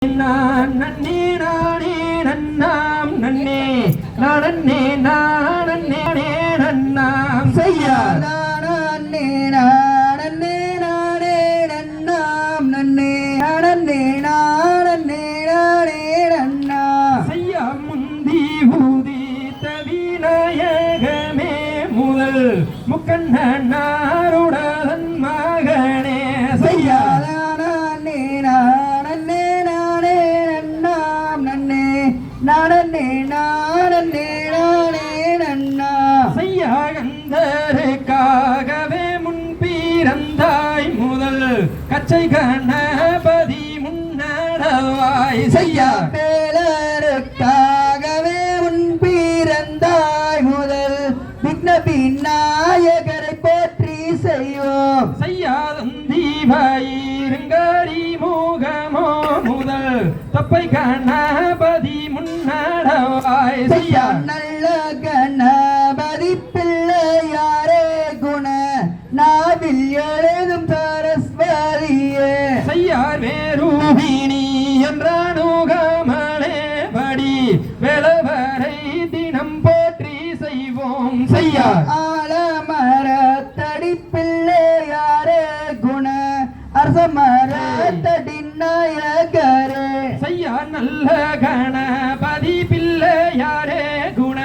நன்னே நானே நன்னாம் நன்னே நானே நானே நன்னாம் செய்யா நானே நானே நானே நன்னாம் நன்னே நானே நானே நானே நன்னா செய்யா முந்தி பூதி தவிநாயகமே முதல் முக்கண்ணனாருடன் மகனே செய்யா நானே நானே நானே நன்னா செய்யாகந்தருக்காகவே முன்பிறந்தாய் முதல் கச்சை கணபதி முன்னடவாய் செய்யா பேலருக்காகவே முன்பிறந்தாய் முதல் விக்ன விநாயகரை போற்றி செய்வோம் செய்யாதம் தீபயிருங்கரி முகமோ முதல் தப்பை கணபதி முன்னடவாய் செய்யா நல்ல கணபதி பிள்ளையாரே குண நாவில் எழுதும் சரஸ்வதியே செய்யார் வேரூபிணி என்றானுகமலே படி வேளவரை தினம் போற்றி செய்வோம் செய்யார் ஆலமரத்தடி பிள்ளையாரே குண அரசமரத்தடி நாயகரே செய்யா நல்ல கணபதி பிள்ளையாரே குண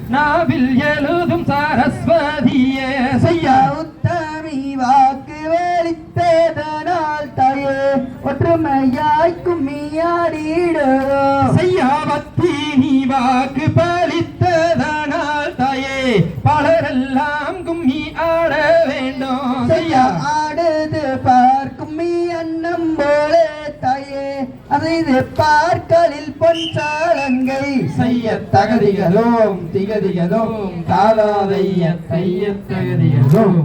நாவில் எழுதும் சரஸ்வதியே செய்யா உத்தமி வாக்கு வெளித்ததனால் தாயே ஒற்றுமையாய் கும்மியாடிடுவோம் செய்யா பக்தி நீ வாக்கு பலித்ததனால் தாயே பலரெல்லாம் கும்மி ஆட வேண்டும் செய்யா ஆடுது பார்க்கும் மீ அன்னம் போலே தாயே அதைது பார்க்கலில் பொன் சாலங்கை செய்ய தகதிகளோம் திகதிகளோம் தாதாதைய செய்ய தகதிகளோம்